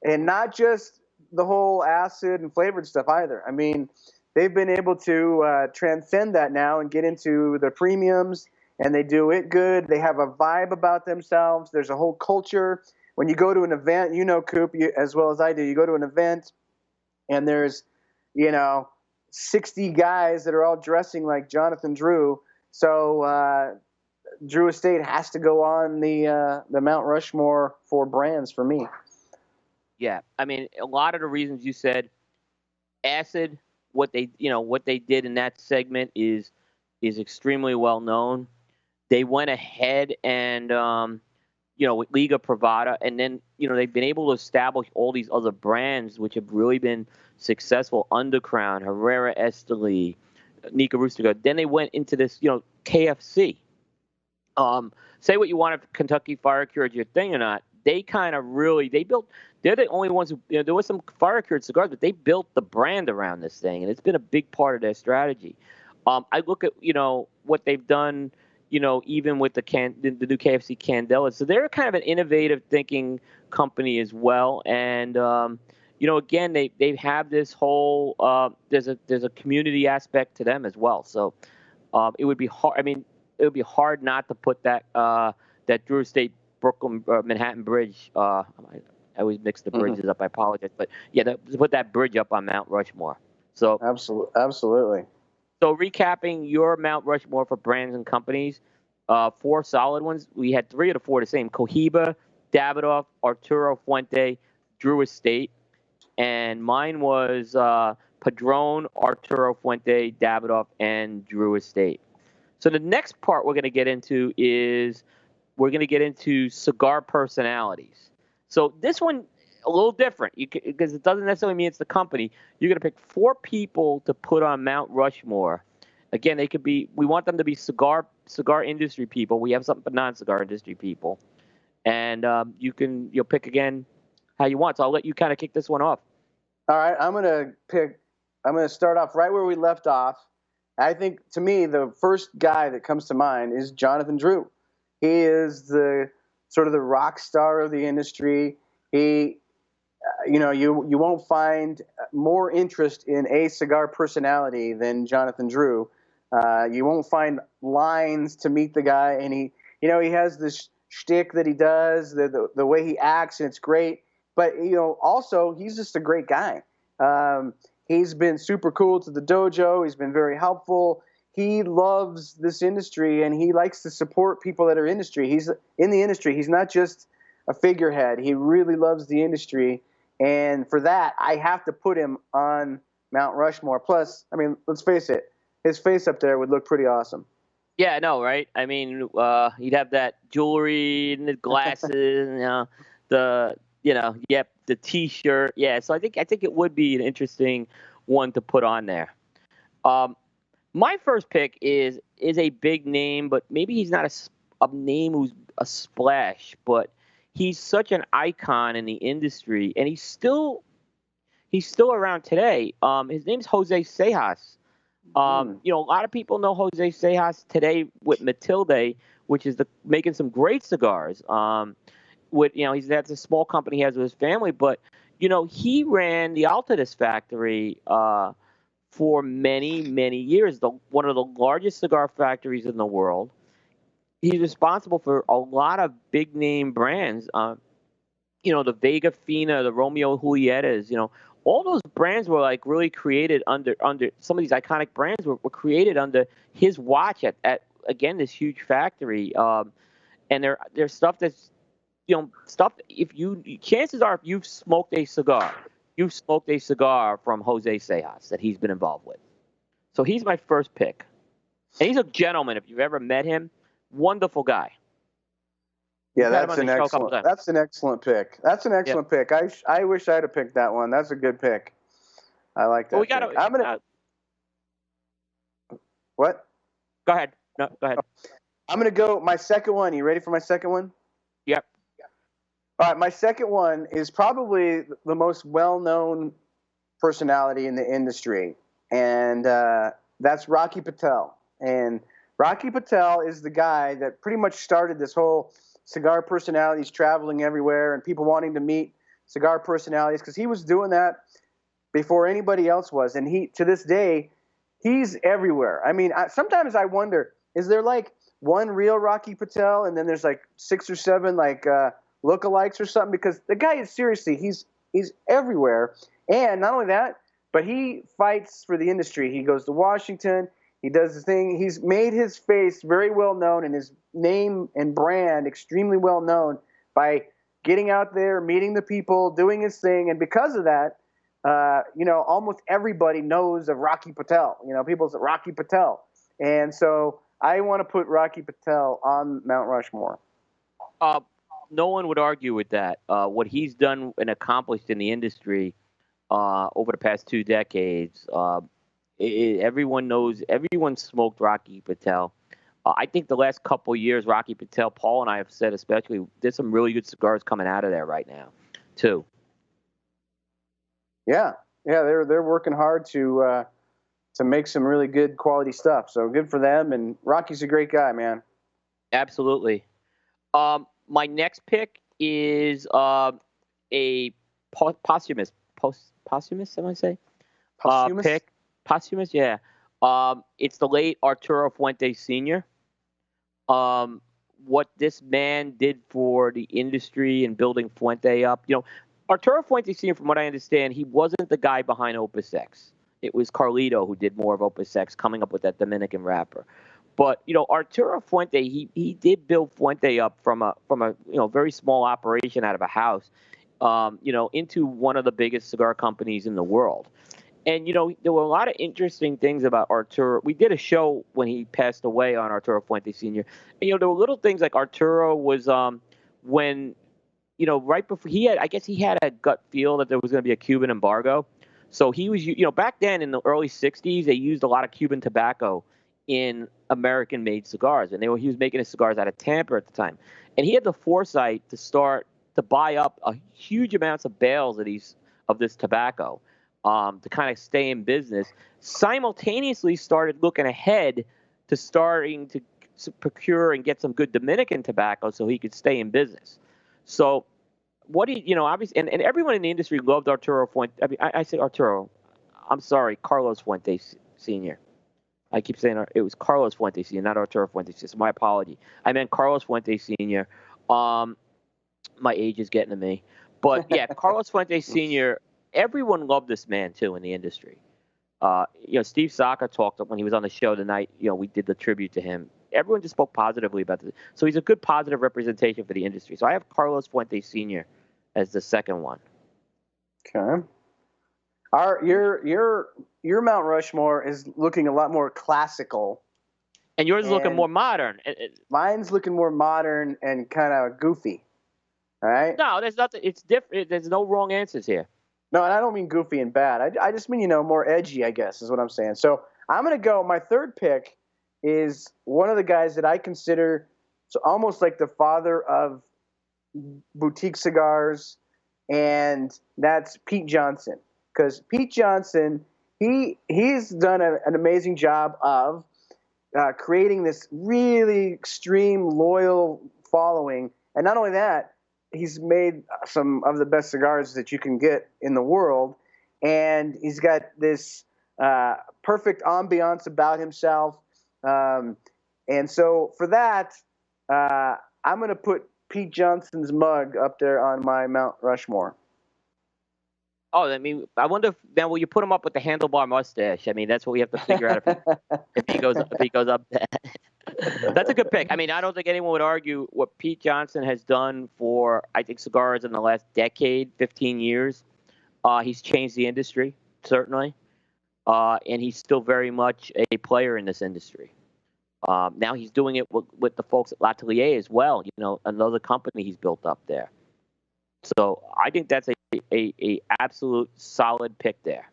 not just the whole acid and flavored stuff either. I mean, they've been able to transcend that now and get into the premiums, and they do it good. They have a vibe about themselves. There's a whole culture. when you go to an event, Coop, as well as I do, you go to an event and there's, 60 guys that are all dressing like Jonathan Drew. So Drew Estate has to go on the Mount Rushmore for brands for me. Yeah, I mean, a lot of the reasons you said, Acid, what they did in that segment is extremely well known. They went ahead and with Liga Privada, and then they've been able to establish all these other brands which have really been successful: Undercrown, Herrera Esteli, Nika Rustiga. Then they went into this KFC. Say what you want if Kentucky Fire Cured your thing or not. They kind of really built. They're the only ones who there was some fire cured cigars, but they built the brand around this thing, and it's been a big part of their strategy. I look at what they've done, even with the new KFC Candela. So they're kind of an innovative thinking company as well, and again they have this whole there's a community aspect to them as well. So it would be hard. I mean, it would be hard not to put that Drew Estate Brooklyn Manhattan Bridge. I always mix the bridges up. I apologize, but yeah, to put that bridge up on Mount Rushmore. So absolutely. So recapping your Mount Rushmore for brands and companies, 4 solid ones. We had 3 of the 4 the same: Cohiba, Davidoff, Arturo Fuente, Drew Estate, and mine was Padron, Arturo Fuente, Davidoff, and Drew Estate. So the next part we're going to get into is cigar personalities. So this one, a little different, because it doesn't necessarily mean it's the company. You're going to pick 4 people to put on Mount Rushmore. Again, they could be. We want them to be cigar industry people. We have something for non-cigar industry people, and you'll pick again how you want. So I'll let you kind of kick this one off. All right, I'm gonna start off right where we left off. I think, to me, the first guy that comes to mind is Jonathan Drew. He is the sort of the rock star of the industry. He, you won't find more interest in a cigar personality than Jonathan Drew. You won't find lines to meet the guy, and he has this shtick that he does, the way he acts, and it's great. But also he's just a great guy. He's been super cool to the dojo. He's been very helpful. He loves this industry, and he likes to support people that are industry. He's in the industry. He's not just a figurehead. He really loves the industry, and for that, I have to put him on Mount Rushmore. Plus, I mean, let's face it, his face up there would look pretty awesome. Yeah, I know, right? I mean, he'd have that jewelry and the glasses, the T-shirt. Yeah, so I think it would be an interesting one to put on there. My first pick is a big name, but maybe he's not a name who's a splash, but he's such an icon in the industry, and he's still around today. His name's Jose Cejas. A lot of people know Jose Cejas today with Matilde, which is making some great cigars. That's a small company he has with his family, but he ran the Altadis factory for many, many years. One of the largest cigar factories in the world. He's responsible for a lot of big name brands. The Vega Fina, the Romeo Julietas. All those brands were like really created under some of these iconic brands were created under his watch at again this huge factory. And there's stuff that's chances are if you've smoked a cigar from Jose Cejas that he's been involved with. So he's my first pick. And he's a gentleman. If you've ever met him, wonderful guy. Yeah, that's an excellent pick. That's an excellent pick. I wish I'd have picked that one. That's a good pick. I like that. Well, What? Go ahead. No, go ahead. I'm going to go my second one. You ready for my second one? Yep. All right, my second one is probably the most well-known personality in the industry, and that's Rocky Patel. And Rocky Patel is the guy that pretty much started this whole cigar personalities traveling everywhere and people wanting to meet cigar personalities, because he was doing that before anybody else was. And to this day, he's everywhere. I mean, sometimes I wonder, is there like one real Rocky Patel and then there's like 6 or 7 like lookalikes or something, because the guy is seriously, he's everywhere. And not only that, but he fights for the industry. He goes to Washington. He does the thing. He's made his face very well known and his name and brand extremely well known by getting out there, meeting the people, doing his thing. And because of that, almost everybody knows of Rocky Patel. People say Rocky Patel. And so I want to put Rocky Patel on Mount Rushmore. No one would argue with that. What he's done and accomplished in the industry over the past 2 decades, everyone knows, everyone smoked Rocky Patel. I think the last couple years, Rocky Patel, Paul and I have said especially, there's some really good cigars coming out of there right now, too. Yeah, they're working hard to make some really good quality stuff. So good for them. And Rocky's a great guy, man. Absolutely. My next pick is a posthumous. Posthumous, am I say? Posthumous? Pick. Posthumous, yeah. It's the late Arturo Fuentes Sr. What this man did for the industry and building Fuente up. Arturo Fuentes Sr., from what I understand, he wasn't the guy behind Opus X. It was Carlito who did more of Opus X, coming up with that Dominican wrapper. But Arturo Fuente, he did build Fuente up from a very small operation out of a house, into one of the biggest cigar companies in the world. And there were a lot of interesting things about Arturo. We did a show when he passed away on Arturo Fuente Sr. And there were little things like Arturo was when right before he had a gut feel that there was going to be a Cuban embargo. So he was, back then in the early 60s, they used a lot of Cuban tobacco in American-made cigars, and he was making his cigars out of Tampa at the time. And he had the foresight to buy up a huge amounts of bales of this tobacco to kind of stay in business. Simultaneously, started looking ahead to starting to procure and get some good Dominican tobacco so he could stay in business. So obviously, and everyone in the industry loved Arturo Fuentes. I mean, I say Arturo. I'm sorry, Carlos Fuentes Sr. I keep saying it was Carlos Fuentes Sr., not Arturo Fuentes Sr. So my apology. I meant Carlos Fuentes Sr. My age is getting to me. But, yeah, Carlos Fuentes Sr., everyone loved this man, too, in the industry. Steve Saka talked when he was on the show tonight. We did the tribute to him. Everyone just spoke positively about this. So he's a good positive representation for the industry. So I have Carlos Fuentes Sr. as the second one. Okay. Your Mount Rushmore is looking a lot more classical. And yours is looking more modern. Mine's looking more modern and kind of goofy. All right? No, there's nothing. It's different. There's no wrong answers here. No, and I don't mean goofy and bad. I just mean, more edgy, I guess, is what I'm saying. So I'm going to go, my third pick is one of the guys that I consider almost like the father of boutique cigars, and that's Pete Johnson. Because Pete Johnson, he's done an amazing job of creating this really extreme, loyal following. And not only that, he's made some of the best cigars that you can get in the world. And he's got this perfect ambiance about himself. And so for that, I'm going to put Pete Johnson's mug up there on my Mount Rushmore. Oh, I mean, I wonder if now will you put him up with the handlebar mustache? I mean, that's what we have to figure out if he goes up. That's a good pick. I mean, I don't think anyone would argue what Pete Johnson has done for, I think, cigars in the last decade, 15 years. He's changed the industry, certainly, and he's still very much a player in this industry. Now he's doing it with the folks at L'Atelier as well. Another company he's built up there. So I think that's a absolute solid pick there.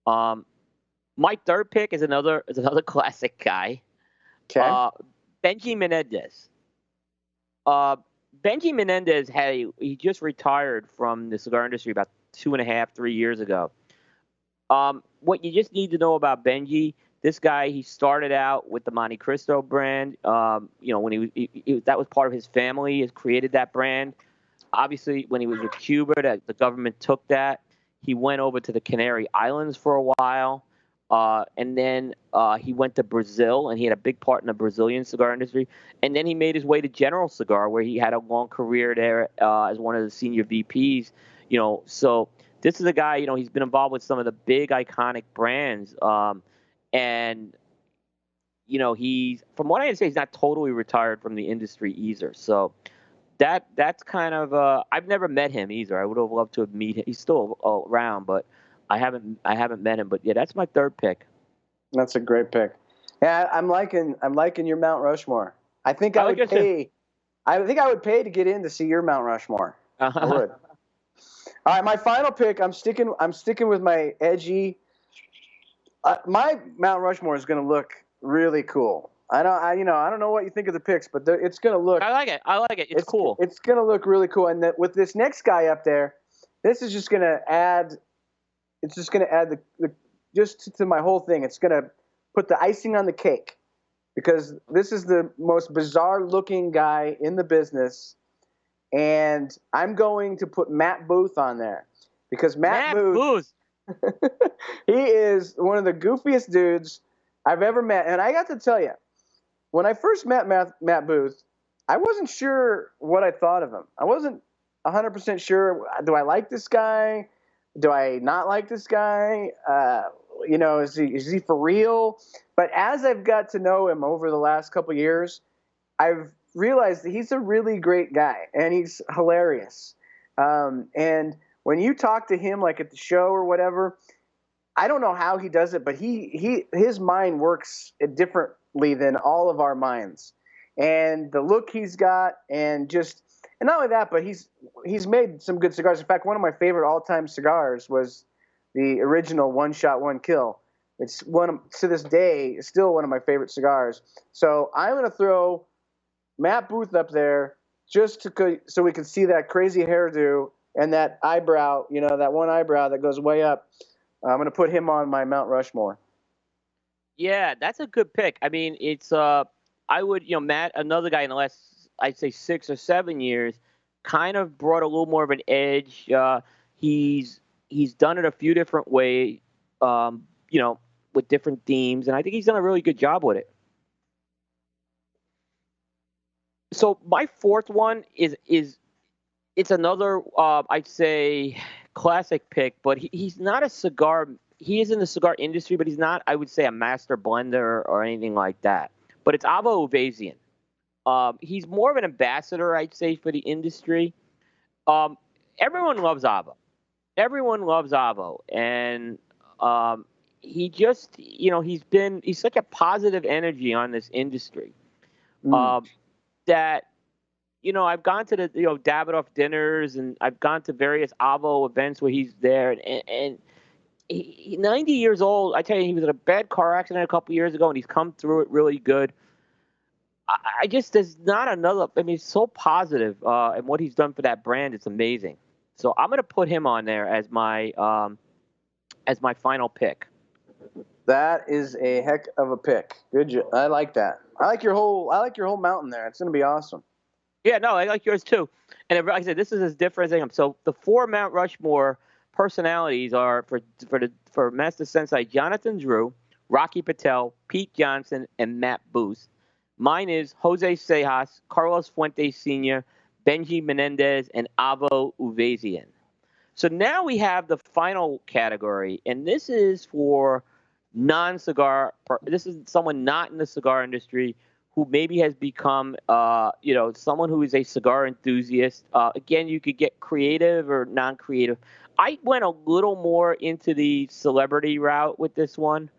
My third pick is another classic guy. Okay. Benji Menendez. Benji Menendez he just retired from the cigar industry about 2.5, 3 years ago. What you just need to know about Benji, this guy, he started out with the Monte Cristo brand. When that was part of his family, he created that brand. Obviously, when he was with Cuba, the government took that. He went over to the Canary Islands for a while. And then he went to Brazil, and he had a big part in the Brazilian cigar industry. And then he made his way to General Cigar, where he had a long career there as one of the senior VPs. So this is a guy. He's been involved with some of the big iconic brands, and he's, from what I understand, he's not totally retired from the industry either. So that's kind of I've never met him either. I would have loved to have met him. He's still around, but I haven't met him. But yeah, that's my third pick. That's a great pick. Yeah, I'm liking your Mount Rushmore. I think I would pay. I think I would pay to get in to see your Mount Rushmore. I would. All right, my final pick. I'm sticking with my edgy. My Mount Rushmore is going to look really cool. I don't know what you think of the picks, but it's going to look. I like it. It's cool. It's going to look really cool, and with this next guy up there, this is just going to add. It's just going to add the just to my whole thing. It's going to put the icing on the cake, because this is the most bizarre looking guy in the business, and I'm going to put Matt Booth on there, because Matt Booth. He is one of the goofiest dudes I've ever met. And I got to tell you, when I first met Matt Booth, I wasn't sure what I thought of him. I wasn't 100% sure. Do I like this guy? Do I not like this guy? Is he for real? But as I've got to know him over the last couple of years, I've realized that he's a really great guy, and he's hilarious. And when you talk to him, like at the show or whatever, I don't know how he does it, but his mind works differently than all of our minds. And the look he's got, and not only that, but he's made some good cigars. In fact, one of my favorite all-time cigars was the original One Shot, One Kill. It's to this day, still one of my favorite cigars. So I'm going to throw Matt Booth up there so we can see that crazy hairdo and that eyebrow, that one eyebrow that goes way up. I'm going to put him on my Mount Rushmore. Yeah, that's a good pick. I mean, it's I would, Matt, another guy in the last, I'd say 6 or 7 years, kind of brought a little more of an edge. He's done it a few different ways, with different themes, and I think he's done a really good job with it. So my fourth one is it's another I'd say classic pick, but he's not a cigar. He is in the cigar industry, but he's not, I would say, a master blender or anything like that. But it's Avo Uvezian. He's more of an ambassador, I'd say, for the industry. Everyone loves Avo. Everyone loves Avo, and he just, he's such a positive energy on this industry. That, I've gone to the, Davidoff dinners, and I've gone to various Avo events where he's there, and he 90 years old. I tell you, he was in a bad car accident a couple years ago, and he's come through it really good. I just, there's not another, he's so positive, and what he's done for that brand, it's amazing. So I'm going to put him on there as my final pick. That is a heck of a pick. Good job. I like that. I like your whole mountain there. It's going to be awesome. Yeah, no, I like yours too. And like I said, this is as different as I am. So the 4 Mount Rushmore personalities are for Master Sensei Jonathan Drew, Rocky Patel, Pete Johnson, and Matt Booth. Mine is Jose Sejas, Carlos Fuentes Sr., Benji Menendez, and Avo Uvezian. So now we have the final category, and this is for non-cigar. This is someone not in the cigar industry who maybe has become, someone who is a cigar enthusiast. Again, you could get creative or non-creative. I went a little more into the celebrity route with this one,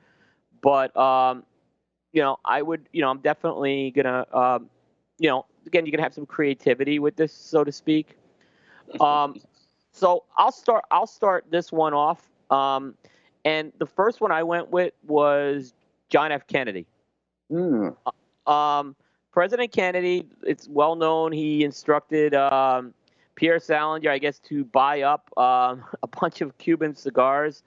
but I would, I'm definitely gonna, again, you can have some creativity with this, so to speak. So I'll start this one off. And the first one I went with was John F. Kennedy. President Kennedy, it's well known, he instructed Pierre Salinger, I guess, to buy up a bunch of Cuban cigars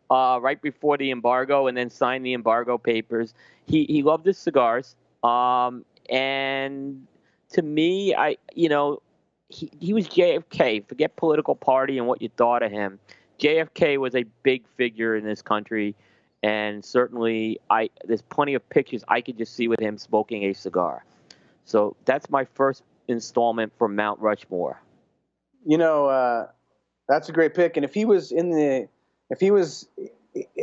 right before the embargo, and then sign the embargo papers. He loved his cigars. And to me, he was JFK. Forget political party and what you thought of him. JFK was a big figure in this country, and certainly there's plenty of pictures I could just see with him smoking a cigar. So that's my first installment for Mount Rushmore. That's a great pick. And if he was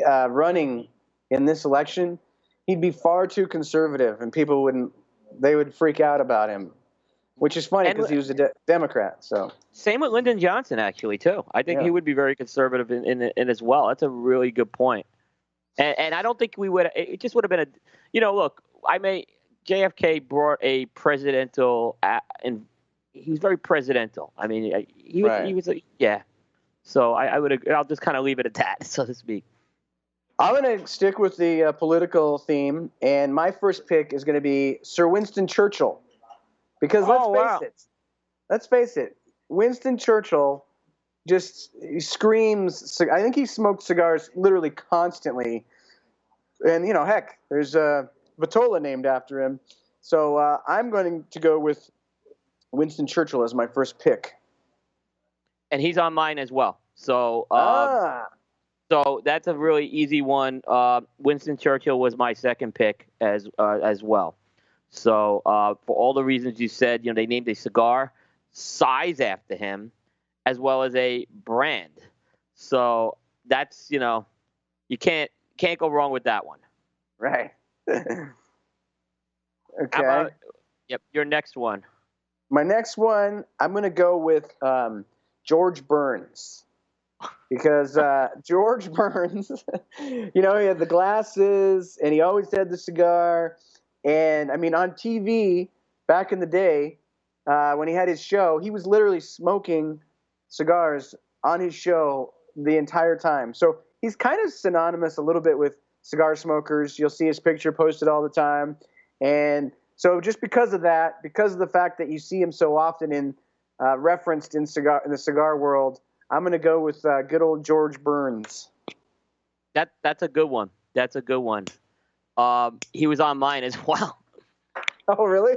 running in this election, he'd be far too conservative, and people would freak out about him, which is funny because he was a Democrat. So same with Lyndon Johnson, actually, too. I think he would be very conservative in as well. That's a really good point. And I don't think we would. It just would have been look. JFK brought a presidential, and he was very presidential. I mean, he was yeah. So I'll just kind of leave it at that, so to speak. I'm going to stick with the political theme, and my first pick is going to be Sir Winston Churchill. Because let's face it, Winston Churchill just screams. I think he smoked cigars literally constantly. And, heck, there's a Vitola named after him. So I'm going to go with Winston Churchill as my first pick. And he's on mine as well. So so that's a really easy one. Winston Churchill was my second pick as well. So for all the reasons you said, they named a cigar size after him, as well as a brand. So that's you can't go wrong with that one. Right. Okay. Your next one. My next one, I'm going to go with George Burns. Because George Burns, he had the glasses, and he always had the cigar. And, on TV, back in the day, when he had his show, he was literally smoking cigars on his show the entire time. So he's kind of synonymous a little bit with cigar smokers. You'll see his picture posted all the time. And so just because of that, because of the fact that you see him so often referenced in the cigar world, I'm going to go with good old George Burns. That's a good one. That's a good one. He was on mine as well. Oh, really?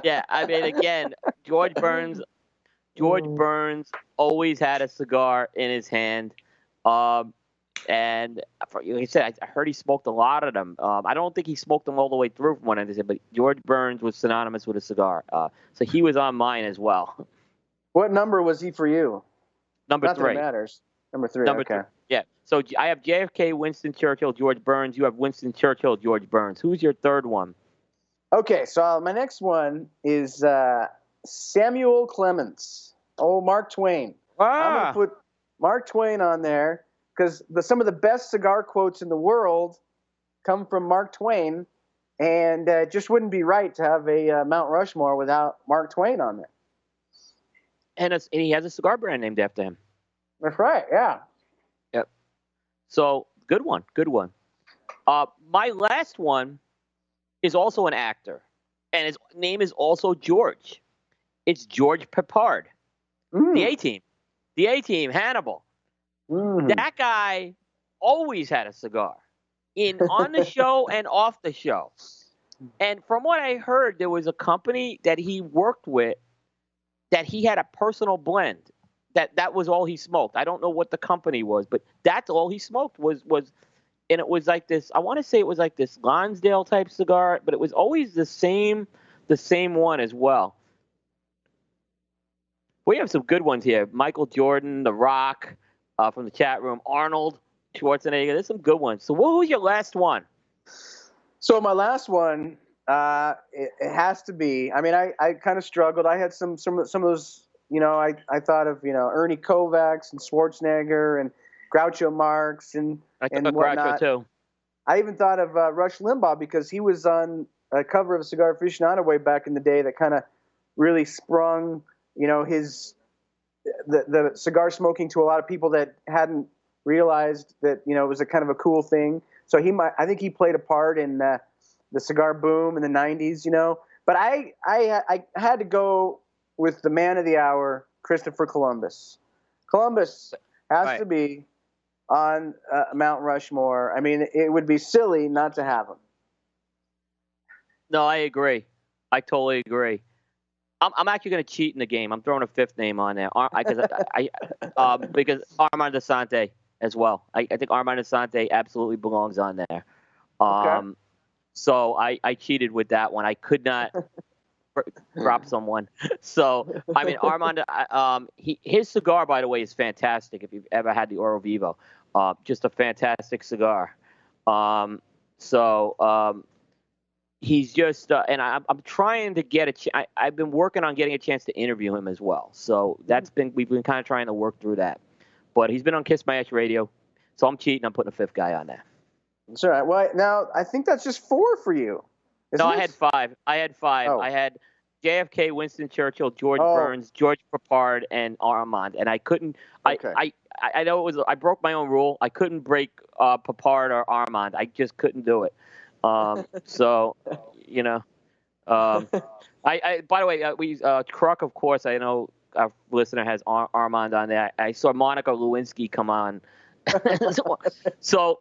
Yeah, again, George Burns always had a cigar in his hand. And like I said, I heard he smoked a lot of them. I don't think he smoked them all the way through from what I understand, but George Burns was synonymous with a cigar. So he was on mine as well. What number was he for you? Number Not 3. That matters. Number 3. Number okay. 3. Yeah. So I have JFK, Winston Churchill, George Burns. You have Winston Churchill, George Burns. Who's your third one? Okay, so my next one is Samuel Clemens. Oh, Mark Twain. I'm going to put Mark Twain on there because some of the best cigar quotes in the world come from Mark Twain, and it just wouldn't be right to have a Mount Rushmore without Mark Twain on there. And he has a cigar brand named after him. That's right, yeah. Yep. So, good one. My last one is also an actor, and his name is also George. It's George Peppard, the A-Team. The A-Team, Hannibal. That guy always had a cigar, on the show and off the show. And from what I heard, there was a company that he worked with that he had a personal blend. That was all he smoked. I don't know what the company was, but that's all he smoked was and it was like this, I want to say it was like this Lonsdale type cigar, but it was always the same one as well. We have some good ones here. Michael Jordan, The Rock, from the chat room, Arnold Schwarzenegger. There's some good ones. So what was your last one? So my last one, it has to be. I kind of struggled. I had some of those. I thought of Ernie Kovacs and Schwarzenegger and Groucho Marx and whatnot. Groucho too. I even thought of Rush Limbaugh because he was on a cover of Cigar Aficionado way back in the day that kind of really sprung the cigar smoking to a lot of people that hadn't realized that it was a kind of a cool thing. So I think he played a part in the cigar boom in the 90s, But I had to go with the man of the hour, Christopher Columbus. Columbus has to be on Mount Rushmore. It would be silly not to have him. No, I agree. I totally agree. I'm actually going to cheat in the game. I'm throwing a fifth name on there because Armand Desante. as well. I think Armand Asante absolutely belongs on there. Okay. So I cheated with that one. I could not drop someone. So I mean, Armand, his cigar, by the way, is fantastic. If you've ever had the Oro Vivo, just a fantastic cigar. He's just, and I'm trying to get I've been working on getting a chance to interview him as well. So we've been kind of trying to work through that. But he's been on Kiss My Ash Radio, so I'm cheating. I'm putting a fifth guy on there. It's all right. Well, now I think that's just 4 for you. No, I had 5. Oh. I had JFK, Winston Churchill, George Burns, George Papard, and Armand. And I couldn't. Okay. I know it was. I broke my own rule. I couldn't break Papard or Armand. I just couldn't do it. So, you know. I by the way, Kruk, of course. I know our listener has Armand on there. I saw Monica Lewinsky come on. So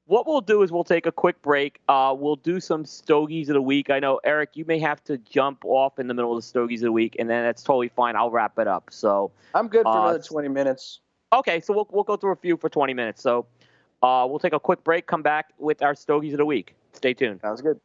what we'll do is we'll take a quick break. We'll do some Stogies of the week. I know, Eric, you may have to jump off in the middle of the Stogies of the week, and then that's totally fine. I'll wrap it up. So I'm good for another 20 minutes. Okay, so we'll go through a few for 20 minutes. So we'll take a quick break, come back with our Stogies of the week. Stay tuned. Sounds good.